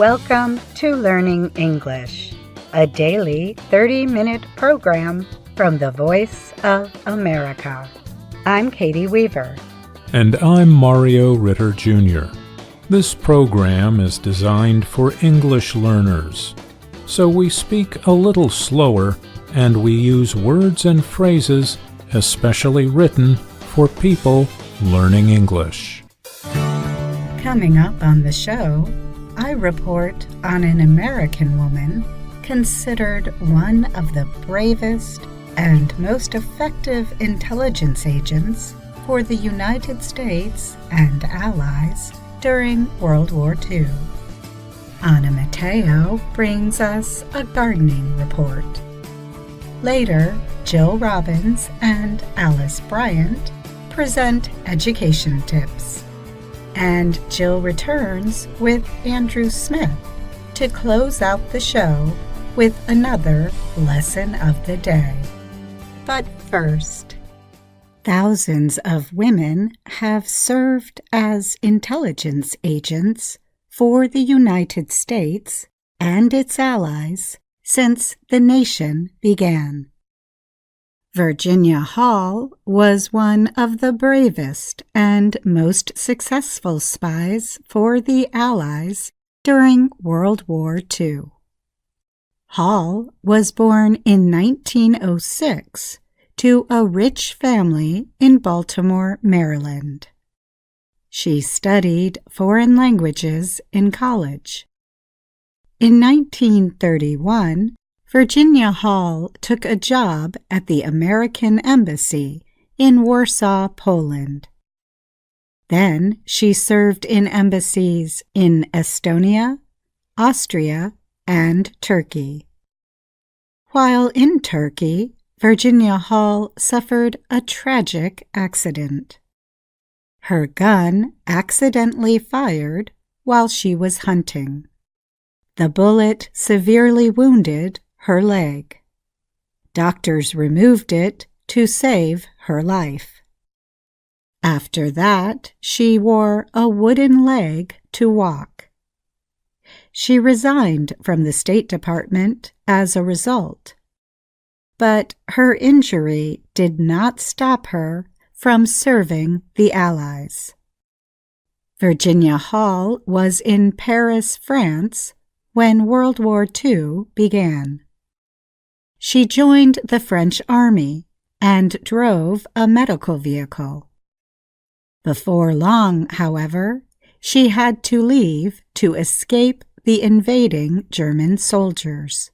Welcome to Learning English, a daily 30-minute program from the Voice of America. I'm Katie Weaver. And I'm Mario Ritter Jr. This program is designed for English learners, so we speak a little slower and we use words and phrases especially written for people learning English. Coming up on the show, I report on an American woman considered one of the bravest and most effective intelligence agents for the United States and allies during World War II. Ana Mateo brings us a gardening report. Later, Jill Robbins and Alice Bryant present education tips. And Jill returns with Andrew Smith to close out the show with another lesson of the day. But first, thousands of women have served as intelligence agents for the United States and its allies since the nation began. Virginia Hall was one of the bravest and most successful spies for the Allies during World War II. Hall was born in 1906 to a rich family in Baltimore, Maryland. She studied foreign languages in college. In 1931, Virginia Hall took a job at the American Embassy in Warsaw, Poland. Then she served in embassies in Estonia, Austria, and Turkey. While in Turkey, Virginia Hall suffered a tragic accident. Her gun accidentally fired while she was hunting. The bullet severely wounded her leg. Doctors removed it to save her life. After that, she wore a wooden leg to walk. She resigned from the State Department as a result. But her injury did not stop her from serving the Allies. Virginia Hall was in Paris, France, when World War II began. She joined the French Army and drove a medical vehicle. Before long, however, she had to leave to escape the invading German soldiers.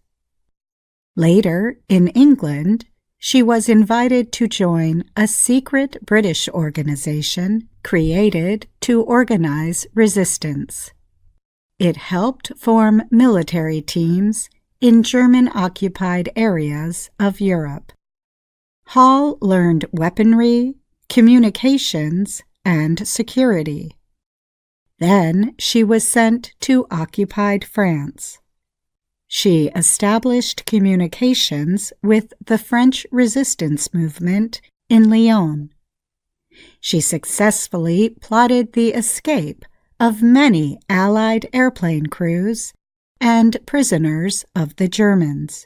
Later, in England, she was invited to join a secret British organization created to organize resistance. It helped form military teams in German-occupied areas of Europe. Hall learned weaponry, communications, and security. Then she was sent to occupied France. She established communications with the French resistance movement in Lyon. She successfully plotted the escape of many Allied airplane crews and prisoners of the Germans.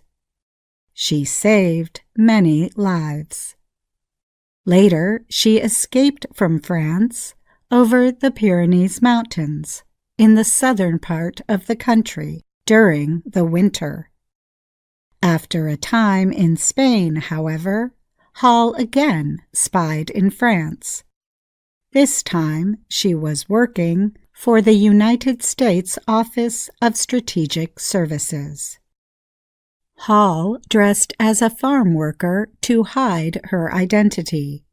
She saved many lives. Later, she escaped from France over the Pyrenees Mountains in the southern part of the country during the winter. After a time in Spain, however, Hall again spied in France. This time, she was working for the United States Office of Strategic Services. Hall dressed as a farm worker to hide her identity.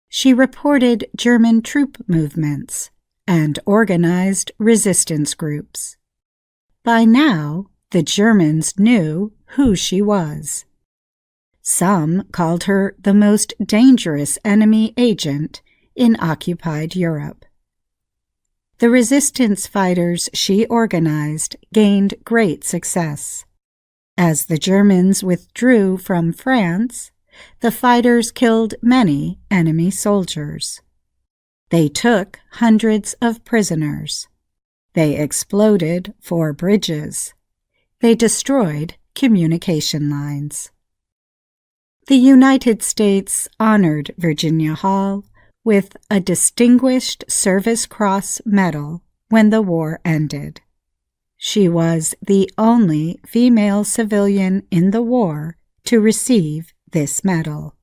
She reported German troop movements and organized resistance groups. By now, the Germans knew who she was. Some called her the most dangerous enemy agent in occupied Europe. The resistance fighters she organized gained great success. As the Germans withdrew from France, the fighters killed many enemy soldiers. They took hundreds of prisoners. They exploded 4 bridges. They destroyed communication lines. The United States honored Virginia Hall with a Distinguished Service Cross Medal when the war ended. She was the only female civilian in the war to receive this medal.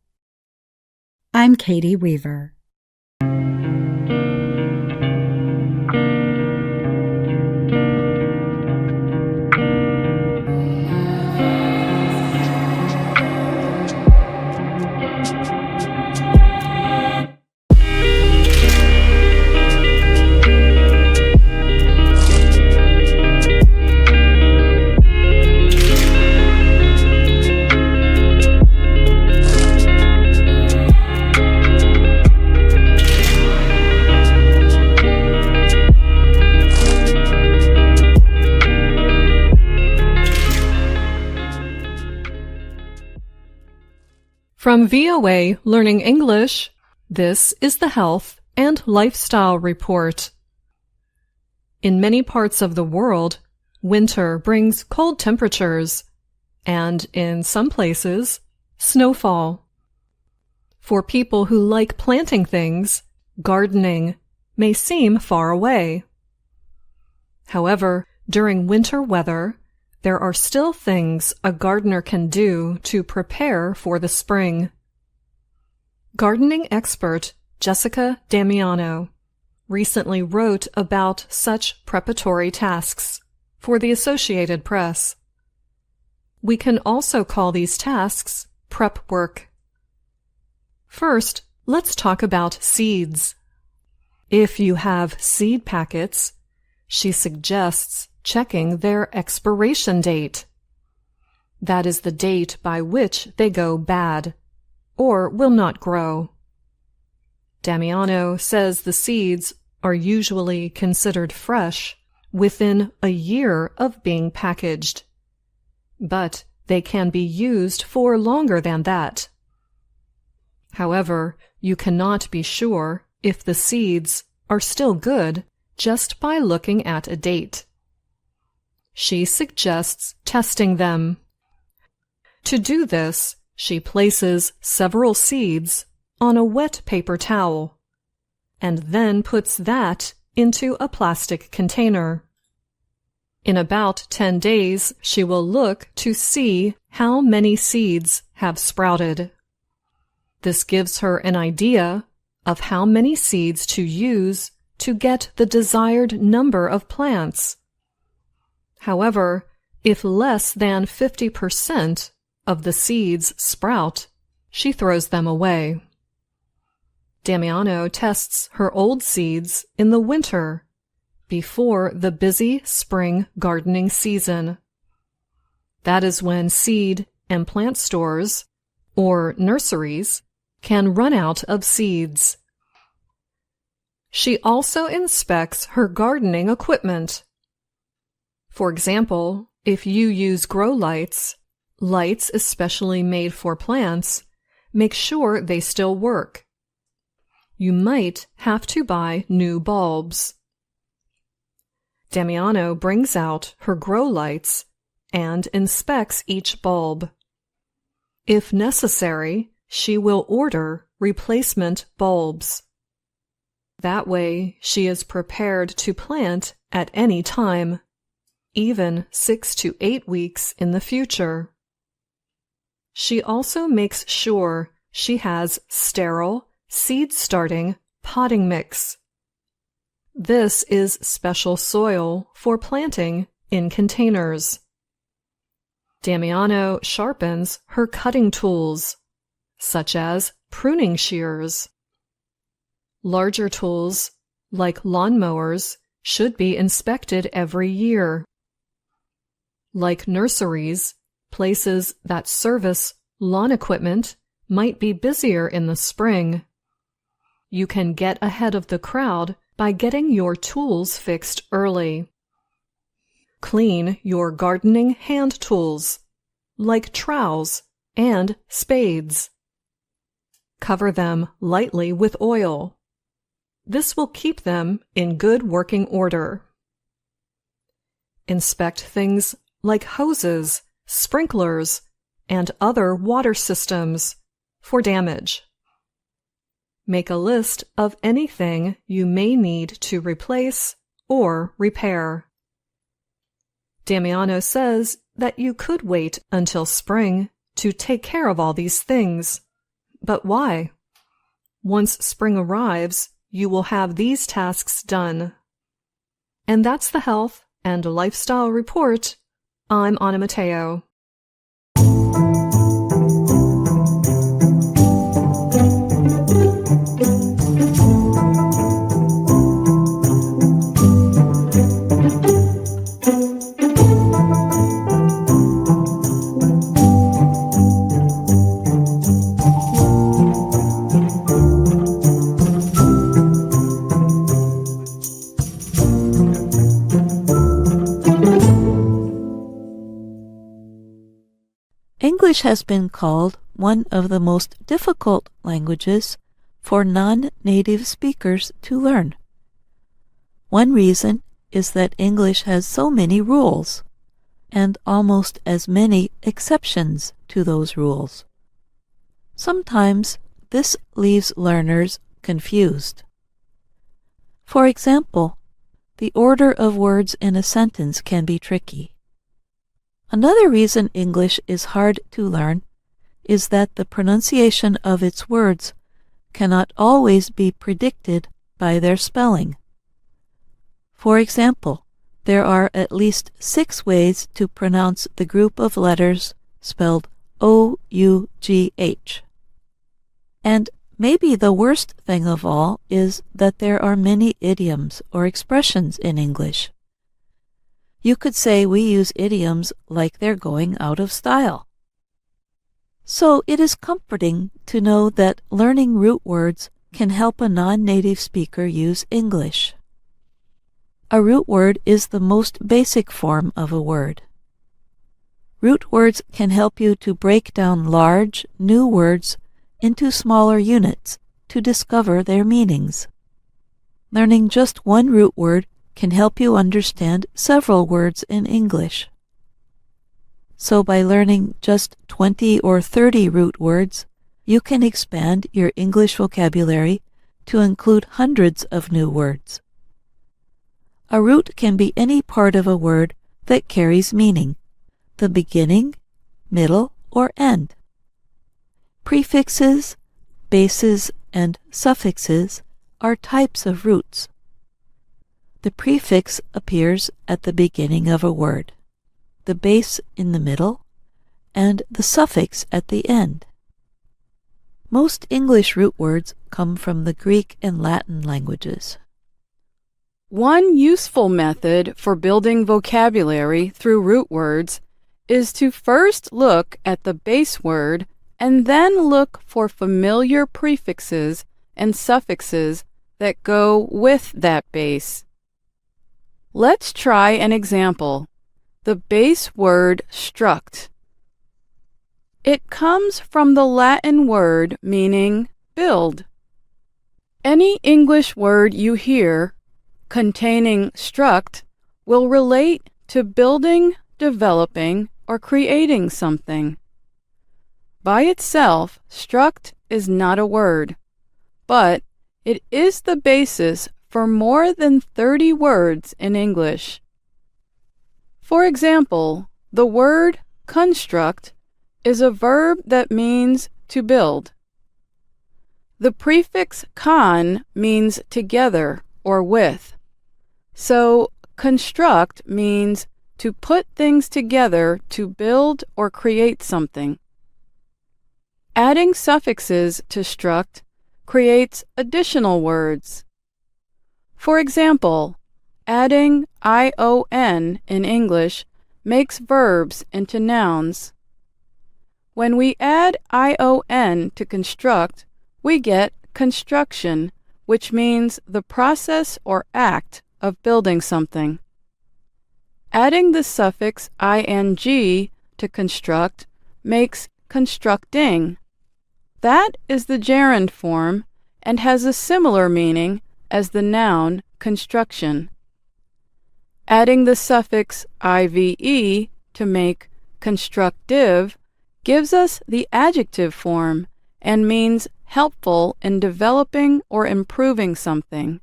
I'm Katie Weaver. From VOA Learning English, this is the Health and Lifestyle Report. In many parts of the world, winter brings cold temperatures, and in some places, snowfall. For people who like planting things, gardening may seem far away. However, during winter weather, there are still things a gardener can do to prepare for the spring. Gardening expert Jessica Damiano recently wrote about such preparatory tasks for the Associated Press. We can also call these tasks prep work. First, let's talk about seeds. If you have seed packets, she suggests checking their expiration date. That is the date by which they go bad, or will not grow. Damiano says the seeds are usually considered fresh within a year of being packaged, but they can be used for longer than that. However, you cannot be sure if the seeds are still good just by looking at a date. She suggests testing them. To do this, she places several seeds on a wet paper towel and then puts that into a plastic container. In about 10 days, she will look to see how many seeds have sprouted. This gives her an idea of how many seeds to use to get the desired number of plants. However, if less than 50% of the seeds sprout, she throws them away. Damiano tests her old seeds in the winter, before the busy spring gardening season. That is when seed and plant stores, or nurseries, can run out of seeds. She also inspects her gardening equipment. For example, if you use grow lights, lights especially made for plants, make sure they still work. You might have to buy new bulbs. Damiano brings out her grow lights and inspects each bulb. If necessary, she will order replacement bulbs. That way, she is prepared to plant at any time, even 6 to 8 weeks in the future. She also makes sure she has sterile, seed-starting potting mix. This is special soil for planting in containers. Damiano sharpens her cutting tools, such as pruning shears. Larger tools, like lawnmowers, should be inspected every year. Like nurseries, places that service lawn equipment might be busier in the spring. You can get ahead of the crowd by getting your tools fixed early. Clean your gardening hand tools, like trowels and spades. Cover them lightly with oil. This will keep them in good working order. Inspect things like hoses, sprinklers, and other water systems for damage. Make a list of anything you may need to replace or repair. Damiano says that you could wait until spring to take care of all these things. But why? Once spring arrives, you will have these tasks done. And that's the Health and Lifestyle Report. I'm Anna Mateo. English has been called one of the most difficult languages for non-native speakers to learn. One reason is that English has so many rules, and almost as many exceptions to those rules. Sometimes this leaves learners confused. For example, the order of words in a sentence can be tricky. Another reason English is hard to learn is that the pronunciation of its words cannot always be predicted by their spelling. For example, there are at least 6 ways to pronounce the group of letters spelled O-U-G-H. And maybe the worst thing of all is that there are many idioms or expressions in English. You could say we use idioms like they're going out of style. So it is comforting to know that learning root words can help a non-native speaker use English. A root word is the most basic form of a word. Root words can help you to break down large, new words into smaller units to discover their meanings. Learning just one root word can help you understand several words in English. So by learning just 20 or 30 root words, you can expand your English vocabulary to include hundreds of new words. A root can be any part of a word that carries meaning, the beginning, middle, or end. Prefixes, bases, and suffixes are types of roots. The prefix appears at the beginning of a word, the base in the middle, and the suffix at the end. Most English root words come from the Greek and Latin languages. One useful method for building vocabulary through root words is to first look at the base word and then look for familiar prefixes and suffixes that go with that base. Let's try an example. The base word struct. It comes from the Latin word meaning build. Any English word you hear containing struct will relate to building, developing, or creating something. By itself, struct is not a word, but it is the basis for more than 30 words in English. For example, the word construct is a verb that means to build. The prefix con means together or with. So construct means to put things together to build or create something. Adding suffixes to struct creates additional words. For example, adding ION in English makes verbs into nouns. When we add ION to construct, we get construction, which means the process or act of building something. Adding the suffix ing to construct makes constructing. That is the gerund form and has a similar meaning as the noun construction. Adding the suffix ive to make constructive gives us the adjective form and means helpful in developing or improving something.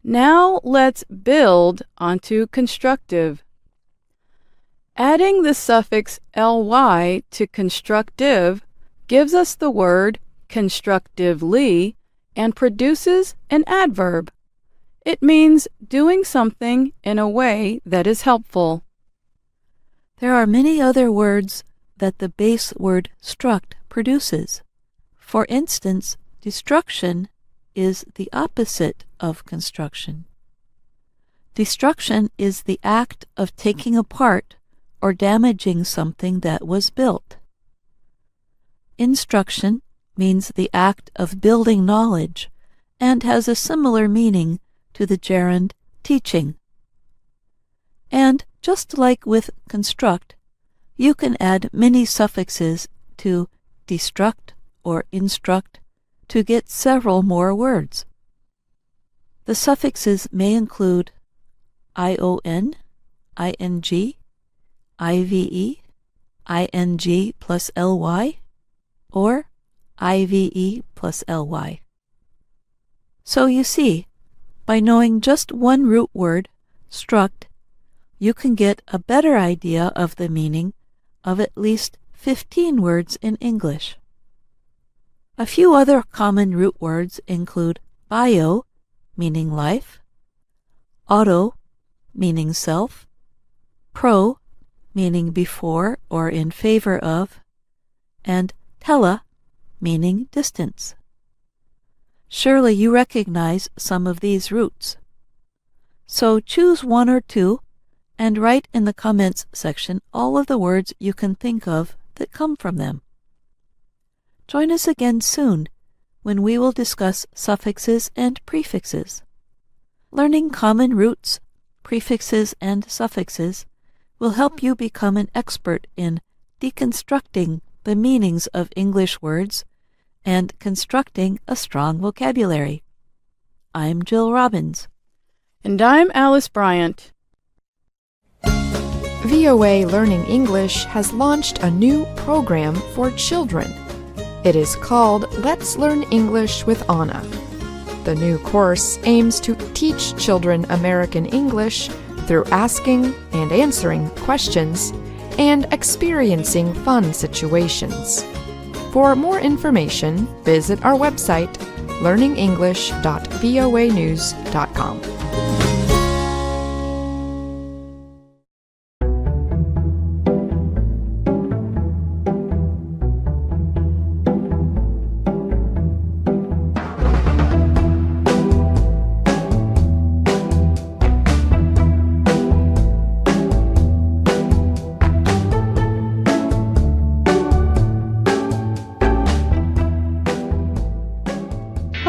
Now let's build onto constructive. Adding the suffix ly to constructive gives us the word constructively and produces an adverb. It means doing something in a way that is helpful. There are many other words that the base word struct produces. For instance, destruction is the opposite of construction. Destruction is the act of taking apart or damaging something that was built. Instruction means the act of building knowledge and has a similar meaning to the gerund teaching. And just like with construct, you can add many suffixes to destruct or instruct to get several more words. The suffixes may include ion, ing, ive, ing plus ly, or ive plus ly. So you see, by knowing just one root word, struct, you can get a better idea of the meaning of at least 15 words in English. A few other common root words include bio, meaning life, auto, meaning self, pro, meaning before or in favor of, and tele, meaning distance. Surely you recognize some of these roots. So choose one or two and write in the comments section all of the words you can think of that come from them. Join us again soon when we will discuss suffixes and prefixes. Learning common roots, prefixes, and suffixes will help you become an expert in deconstructing the meanings of English words and constructing a strong vocabulary. I'm Jill Robbins. And I'm Alice Bryant. VOA Learning English has launched a new program for children. It is called Let's Learn English with Anna. The new course aims to teach children American English through asking and answering questions and experiencing fun situations. For more information, visit our website, learningenglish.voanews.com.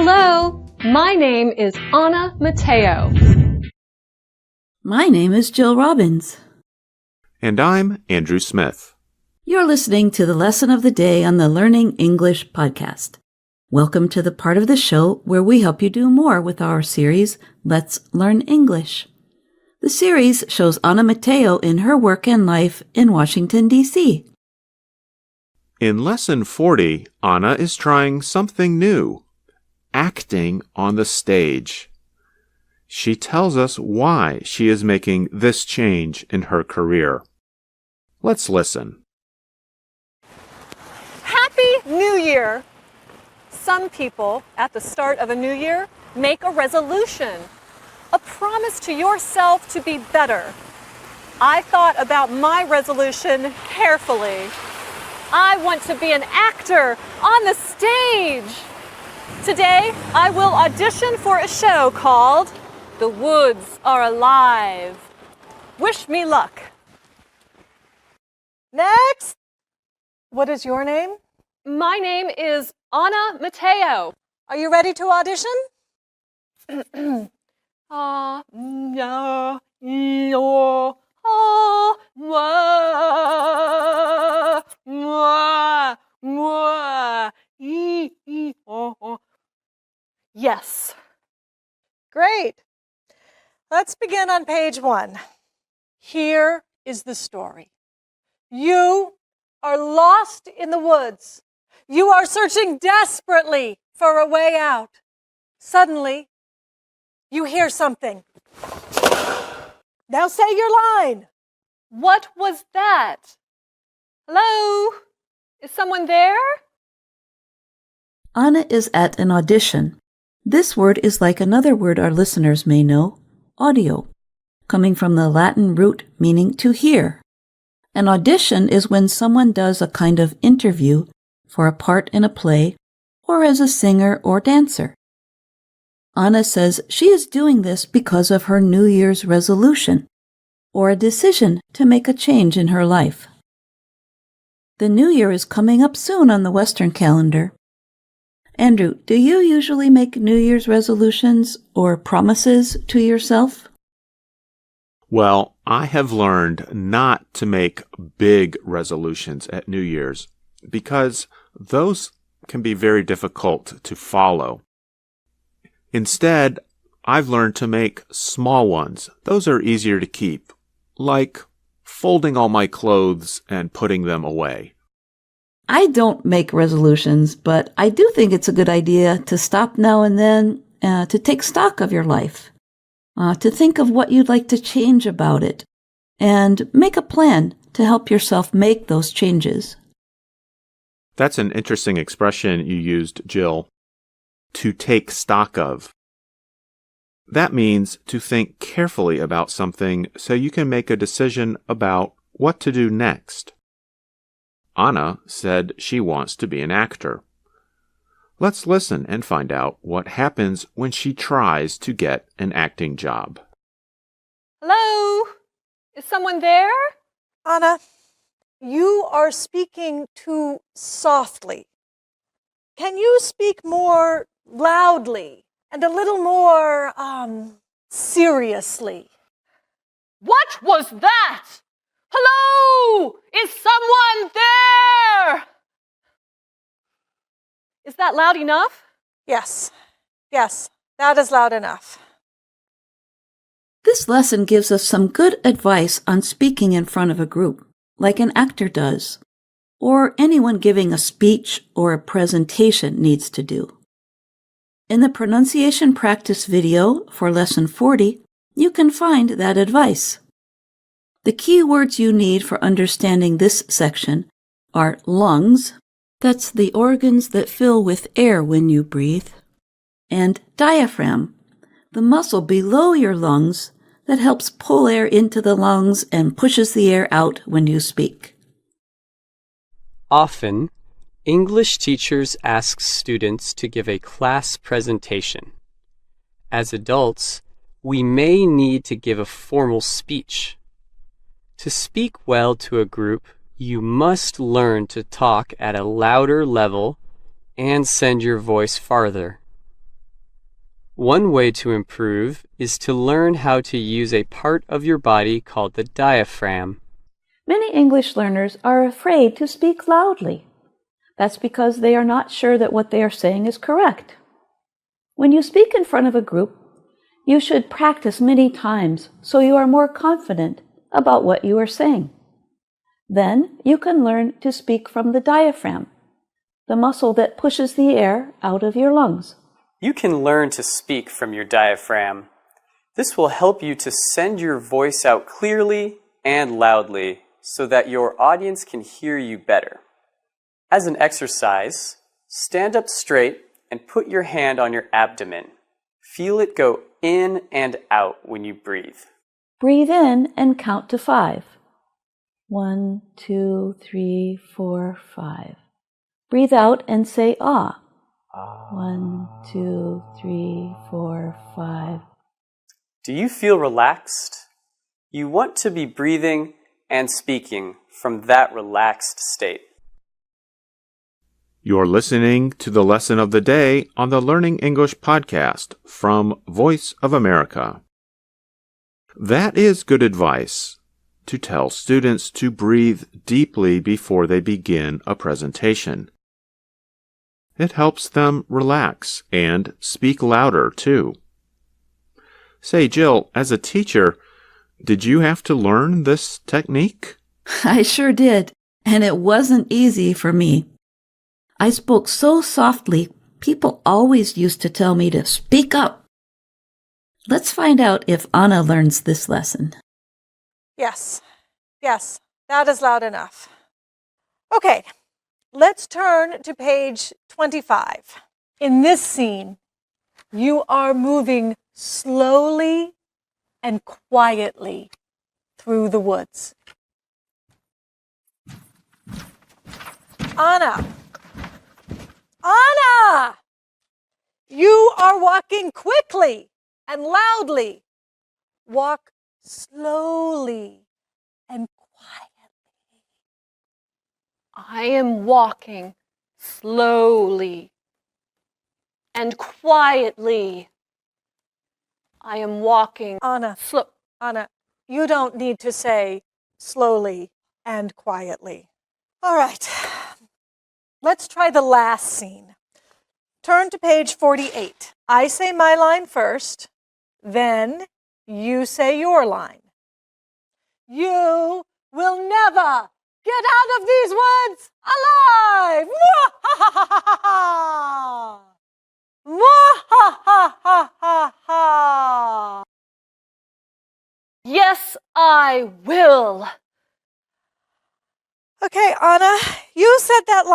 Hello, my name is Anna Mateo. My name is Jill Robbins. And I'm Andrew Smith. You're listening to the Lesson of the Day on the Learning English podcast. Welcome to the part of the show where we help you do more with our series, Let's Learn English. The series shows Anna Mateo in her work and life in Washington, D.C. In Lesson 40, Anna is trying something new, acting on the stage. She tells us why she is making this change in her career. Let's listen. Happy New Year! Some people, at the start of a new year, make a resolution, a promise to yourself to be better. I thought about my resolution carefully. I want to be an actor on the stage. Today, I will audition for a show called The Woods Are Alive. Wish me luck. Next! What is your name? My name is Anna Mateo. Are you ready to audition? Yes. Great. Let's begin on page 1. Here is the story. You are lost in the woods. You are searching desperately for a way out. Suddenly, you hear something. Now say your line. What was that? Hello? Is someone there? Anna is at an audition. This word is like another word our listeners may know, audio, coming from the Latin root meaning to hear. An audition is when someone does a kind of interview for a part in a play or as a singer or dancer. Anna says she is doing this because of her New Year's resolution or a decision to make a change in her life. The New Year is coming up soon on the Western calendar. Andrew, do you usually make New Year's resolutions or promises to yourself? Well, I have learned not to make big resolutions at New Year's because those can be very difficult to follow. Instead, I've learned to make small ones. Those are easier to keep, like folding all my clothes and putting them away. I don't make resolutions, but I do think it's a good idea to stop now and then to take stock of your life, to think of what you'd like to change about it, and make a plan to help yourself make those changes. That's an interesting expression you used, Jill. To take stock of. That means to think carefully about something so you can make a decision about what to do next. Anna said she wants to be an actor. Let's listen and find out what happens when she tries to get an acting job. Hello? Is someone there? Anna, you are speaking too softly. Can you speak more loudly and a little more, seriously? What was that? Hello? Is someone there? Is that loud enough? Yes, that is loud enough. This lesson gives us some good advice on speaking in front of a group, like an actor does, or anyone giving a speech or a presentation needs to do. In the pronunciation practice video for Lesson 40, you can find that advice. The key words you need for understanding this section are lungs, that's the organs that fill with air when you breathe, and diaphragm, the muscle below your lungs that helps pull air into the lungs and pushes the air out when you speak. Often, English teachers ask students to give a class presentation. As adults, we may need to give a formal speech. To speak well to a group, you must learn to talk at a louder level and send your voice farther. One way to improve is to learn how to use a part of your body called the diaphragm. Many English learners are afraid to speak loudly. That's because they are not sure that what they are saying is correct. When you speak in front of a group, you should practice many times so you are more confident about what you are saying. Then you can learn to speak from the diaphragm, the muscle that pushes the air out of your lungs. You can learn to speak from your diaphragm. This will help you to send your voice out clearly and loudly so that your audience can hear you better. As an exercise, stand up straight and put your hand on your abdomen. Feel it go in and out when you breathe. Breathe in and count to 5. 1, 2, 3, 4, 5. Breathe out and say ah. 1, 2, 3, 4, 5. Do you feel relaxed? You want to be breathing and speaking from that relaxed state. You're listening to the lesson of the day on the Learning English podcast from Voice of America. That is good advice, to tell students to breathe deeply before they begin a presentation. It helps them relax and speak louder, too. Say, Jill, as a teacher, did you have to learn this technique? I sure did, and it wasn't easy for me. I spoke so softly, people always used to tell me to speak up. Let's find out if Anna learns this lesson. Yes, that is loud enough. Okay, let's turn to page 25. In this scene, you are moving slowly and quietly through the woods. Anna! You are walking quickly and loudly. Walk slowly and quietly. I am walking slowly and quietly. I am walking Anna, you don't need to say slowly and quietly. All right, let's try the last scene. Turn to page 48. I say my line first, then you say your line. You will never get out of these woods alive! Mwahahaha! Mwahahaha! Yes, I will. Okay, Anna, you said that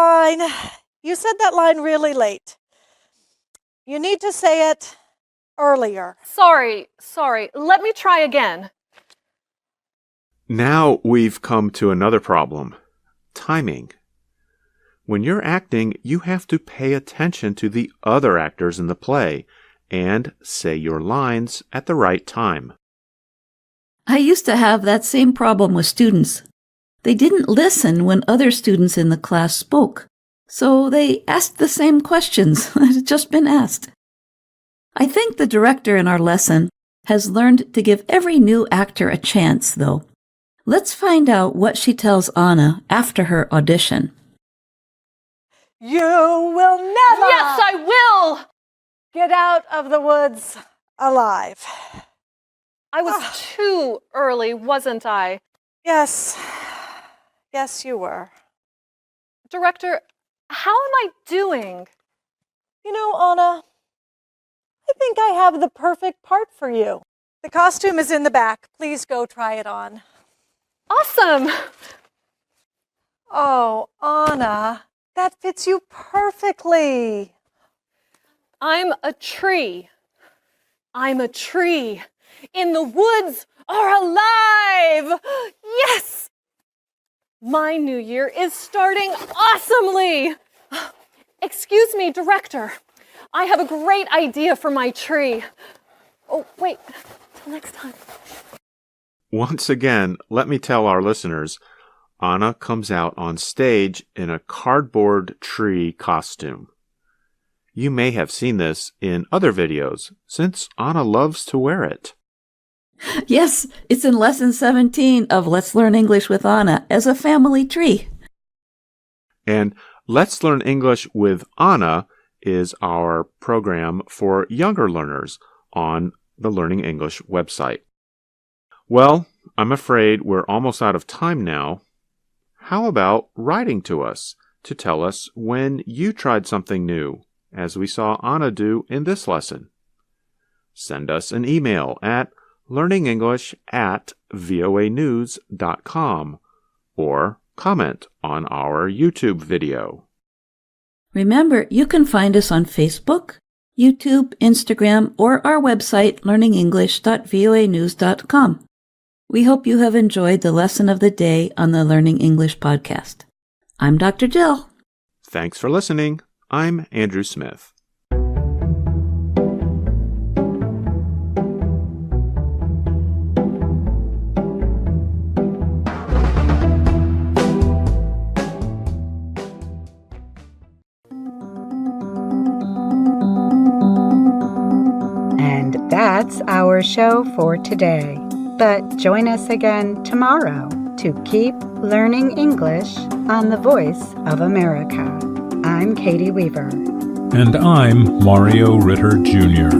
line really late. You need to say it earlier. Sorry. Let me try again. Now we've come to another problem. Timing. When you're acting, you have to pay attention to the other actors in the play and say your lines at the right time. I used to have that same problem with students. They didn't listen when other students in the class spoke, so they asked the same questions that had just been asked. I think the director in our lesson has learned to give every new actor a chance, though. Let's find out what she tells Anna after her audition. You will never... Yes, I will! Get out of the woods alive. I was too early, wasn't I? Yes, you were. Director, how am I doing? You know, Anna, I think I have the perfect part for you. The costume is in the back. Please go try it on. Awesome! Oh, Anna, that fits you perfectly. I'm a tree. In the woods are alive! Yes! My new year is starting awesomely! Excuse me, director. I have a great idea for my tree. Oh, wait. Till next time. Once again, let me tell our listeners, Anna comes out on stage in a cardboard tree costume. You may have seen this in other videos, since Anna loves to wear it. Yes, it's in Lesson 17 of Let's Learn English with Anna as a family tree. And Let's Learn English with Anna is our program for younger learners on the Learning English website. Well, I'm afraid we're almost out of time now. How about writing to us to tell us when you tried something new, as we saw Anna do in this lesson? Send us an email at learningenglish@voanews.com or comment on our YouTube video. Remember, you can find us on Facebook, YouTube, Instagram, or our website, learningenglish.voanews.com. We hope you have enjoyed the lesson of the day on the Learning English podcast. I'm Dr. Jill. Thanks for listening. I'm Andrew Smith. And that's our show for today. But join us again tomorrow to keep learning English on the Voice of America. I'm Katie Weaver. And I'm Mario Ritter Jr.